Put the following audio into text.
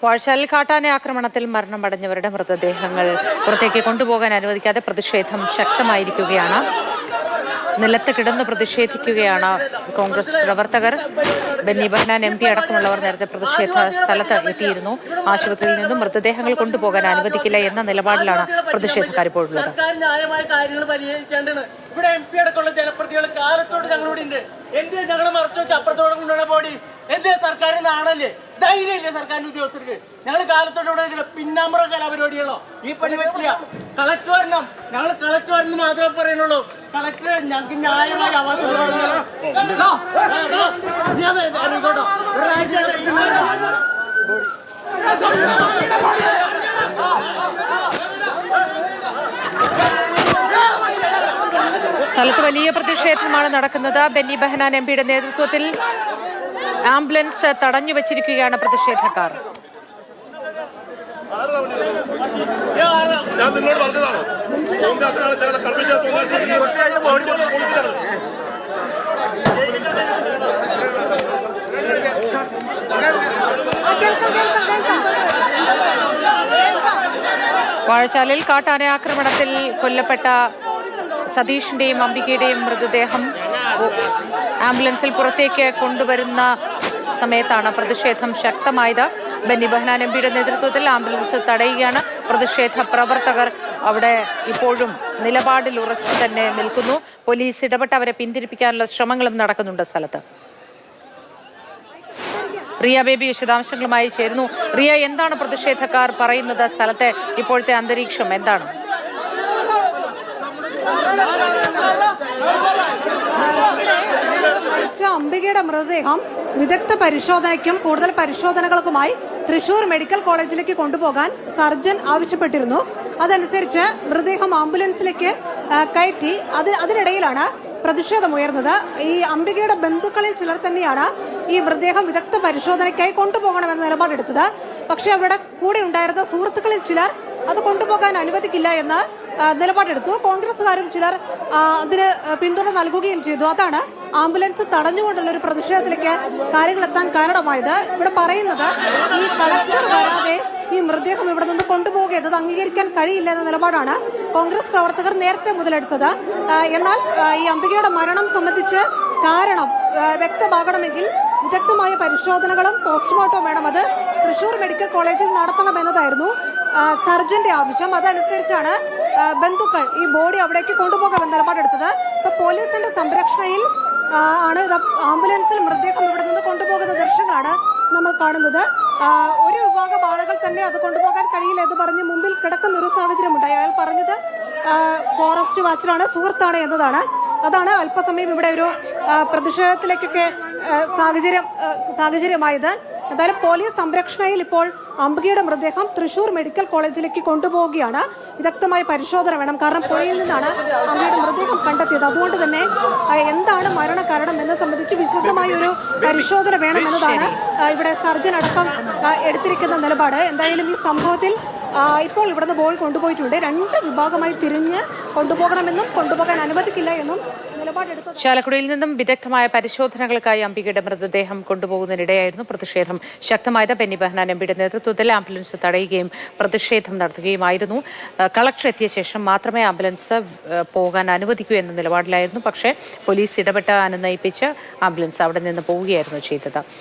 വാഴച്ചാലിൽ കാട്ടാന ആക്രമണത്തിൽ മരണമടഞ്ഞവരുടെ മൃതദേഹങ്ങൾ പുറത്തേക്ക് കൊണ്ടുപോകാൻ അനുവദിക്കാതെ പ്രതിഷേധം ശക്തമായിരിക്കുകയാണ്. നിലത്ത് കിടന്ന് പ്രതിഷേധിക്കുകയാണ് കോൺഗ്രസ് പ്രവർത്തകർ. ബെന്നി ബെഹനാൻ MP അടക്കമുള്ളവർ നേരത്തെ പ്രതിഷേധ സ്ഥലത്ത് എത്തിയിരുന്നു. ആശുപത്രിയിൽ നിന്നും മൃതദേഹങ്ങൾ കൊണ്ടുപോകാൻ അനുവദിക്കില്ല എന്ന നിലപാടിലാണ് പ്രതിഷേധക്കാർ ഇപ്പോഴുള്ളത്. ഇവിടെ MP അടക്കമുള്ള ജനപ്രതികൾ കാലത്തോട് ഞങ്ങളോട് ഉണ്ട്. എന്തിനാ ഞങ്ങൾ മറച്ചു വെച്ച് അപ്പുറത്തോടെ കൊണ്ടുവന്ന ബോഡി? എന്തിനാ സർക്കാരിന് ആണല്ലേ, ധൈര്യമില്ലേ സർക്കാരിന്റെ ഉദ്യോഗസ്ഥർക്ക്? ഞങ്ങൾ കാലത്തോടെ പിന്നാമ്പുറ കലാപരിപാടികളോ ഈ പണി പറ്റില്ല. കളക്ടർ വരണം, ഞങ്ങൾ കളക്ടർ വരണം മാത്രമേ പറയുന്നുള്ളൂ. കളക്ടർ ഞങ്ങൾക്ക് ന്യായമായ അവകാശം സ്ഥലത്ത് വലിയ പ്രതിഷേധമാണ് നടക്കുന്നത്. ബെന്നി ബെഹനാൻ MPയുടെ നേതൃത്വത്തിൽ ആംബുലൻസ് തടഞ്ഞു വെച്ചിരിക്കുകയാണ് പ്രതിഷേധക്കാർ. ഞാൻ നിങ്ങളോട് പറഞ്ഞതാണോ? വാഴച്ചാലിൽ കാട്ടാന ആക്രമണത്തിൽ കൊല്ലപ്പെട്ട സതീഷിന്റെയും അംബികയുടെയും മൃതദേഹം ആംബുലൻസിൽ പുറത്തേക്ക് കൊണ്ടുവരുന്ന സമയത്താണ് പ്രതിഷേധം ശക്തമായത്. ബെന്നി ബെഹനാൻ MPയുടെ നേതൃത്വത്തിൽ ആംബുലൻസ് തടയുകയാണ്. പ്രതിഷേധ പ്രവർത്തകർ അവിടെ ഇപ്പോഴും നിലപാടിൽ ഉറച്ചു തന്നെ നിൽക്കുന്നു. പോലീസ് ഇടപെട്ട് അവരെ പിന്തിരിപ്പിക്കാനുള്ള ശ്രമങ്ങളും നടക്കുന്നുണ്ട് സ്ഥലത്ത്. റിയ ബേബി വിശദാംശങ്ങളുമായി ചേരുന്നു. റിയ, എന്താണ് പ്രതിഷേധക്കാർ പറയുന്നത്? സ്ഥലത്തെ ഇപ്പോഴത്തെ അന്തരീക്ഷം എന്താണ്? അംബികയുടെ മൃതദേഹം വിദഗ്ധ പരിശോധനയ്ക്കും കൂടുതൽ പരിശോധനകൾക്കുമായി തൃശൂർ മെഡിക്കൽ കോളേജിലേക്ക് കൊണ്ടുപോകാൻ സർജൻ ആവശ്യപ്പെട്ടിരുന്നു. അതനുസരിച്ച് മൃതദേഹം ആംബുലൻസിലേക്ക് കയറ്റി. അതിനിടയിലാണ് പ്രതിഷേധമുയർന്നത്. ഈ അംബികയുടെ ബന്ധുക്കളിൽ ചിലർ തന്നെയാണ് ഈ മൃതദേഹം വിദഗ്ധ പരിശോധനയ്ക്കായി കൊണ്ടുപോകണമെന്ന നിലപാടെടുത്തത്. പക്ഷേ അവരുടെ കൂടെ ഉണ്ടായിരുന്ന സുഹൃത്തുക്കളിൽ ചിലർ അത് കൊണ്ടുപോകാൻ അനുവദിക്കില്ല എന്ന് നിലപാടെടുത്തു. കോൺഗ്രസുകാരും ചിലർ അതിന് പിന്തുണ നൽകുകയും ചെയ്തു. അതാണ് ആംബുലൻസ് തടഞ്ഞുകൊണ്ടുള്ള ഒരു പ്രതിഷേധത്തിലേക്ക് കാര്യങ്ങൾ എത്താൻ കാരണമായത്. ഇവിടെ പറയുന്നത് ഈ കളക്ടർ വരാതെ ഈ മൃതദേഹം ഇവിടെ നിന്ന് കൊണ്ടുപോകുന്നത് അംഗീകരിക്കാൻ കഴിയില്ല എന്ന നിലപാടാണ് കോൺഗ്രസ് പ്രവർത്തകർ നേരത്തെ മുതലെടുത്തത്. എന്നാൽ ഈ അംബികയുടെ മരണം സംബന്ധിച്ച് കാരണം വ്യക്തമാകണമെങ്കിൽ വിദഗ്ധമായ പരിശോധനകളും പോസ്റ്റ്മോർട്ടം വേണം. അത് തൃശൂർ മെഡിക്കൽ കോളേജിൽ നടത്തണമെന്നതായിരുന്നു സർജന്റെ ആവശ്യം. അതനുസരിച്ചാണ് ബന്ധുക്കൾ ഈ ബോഡി അവിടേക്ക് കൊണ്ടുപോകാമെന്ന നിലപാടെടുത്തത്. ഇപ്പൊ പോലീസിന്റെ സംരക്ഷണയിൽ ആണ് ആംബുലൻസിൽ മൃതദേഹം ഇവിടെ നിന്ന് കൊണ്ടുപോകുന്ന ദൃശ്യങ്ങളാണ് നമ്മൾ കാണുന്നത്. ഒരു വിഭാഗം ആളുകൾ തന്നെ അത് കൊണ്ടുപോകാൻ കഴിയില്ല എന്ന് പറഞ്ഞ് മുമ്പിൽ കിടക്കുന്ന ഒരു സാഹചര്യമുണ്ടായി. അയാൾ പറഞ്ഞത് ഫോറസ്റ്റ് വാച്ചറാണ്, സുഹൃത്താണ് എന്നതാണ്. അതാണ് അല്പസമയം ഇവിടെ ഒരു പ്രതിഷേധത്തിലേക്കൊക്കെ സാഹചര്യമായത്. എന്തായാലും പോലീസ് സംരക്ഷണയിൽ ഇപ്പോൾ അംബികയുടെ മൃതദേഹം തൃശൂർ മെഡിക്കൽ കോളേജിലേക്ക് കൊണ്ടുപോവുകയാണ്. വിദഗ്ധമായ പരിശോധന വേണം. കാരണം പുഴയിൽ നിന്നാണ് അംബികയുടെ മൃതദേഹം കണ്ടെത്തിയത്. അതുകൊണ്ട് തന്നെ എന്താണ് മരണകാരണം എന്നെ സംബന്ധിച്ച് വിശദമായ ഒരു പരിശോധന വേണമെന്നതാണ് ഇവിടെ സർജൻ അടക്കം എടുത്തിരിക്കുന്ന നിലപാട്. എന്തായാലും ഈ സംഭവത്തിൽ ഇപ്പോൾ ഇവിടുന്ന് ബോൾ കൊണ്ടുപോയിട്ടുണ്ട്. രണ്ട് വിഭാഗമായി തിരിഞ്ഞ് കൊണ്ടുപോകണമെന്നും കൊണ്ടുപോകാൻ അനുവദിക്കില്ല എന്നും നിലപാടെടുത്തു. ചാലക്കുടിയിൽ നിന്നും വിദഗ്ധമായ പരിശോധനകൾക്കായി അംബികയുടെ മൃതദേഹം കൊണ്ടുപോകുന്നതിനിടെയായിരുന്നു പ്രതിഷേധം ശക്തമായത്. ബെന്നി ബെഹനാൻ MPയുടെ നേതൃത്വത്തിൽ ആംബുലൻസ് തടയുകയും പ്രതിഷേധം നടത്തുകയുമായിരുന്നു. കളക്ടർ എത്തിയ ശേഷം മാത്രമേ ആംബുലൻസ് പോകാൻ അനുവദിക്കൂ എന്ന നിലപാടിലായിരുന്നു. പക്ഷേ പോലീസ് ഇടപെട്ട് അനുനയിപ്പിച്ച് ആംബുലൻസ് അവിടെ നിന്ന് പോവുകയായിരുന്നു ചെയ്തത്.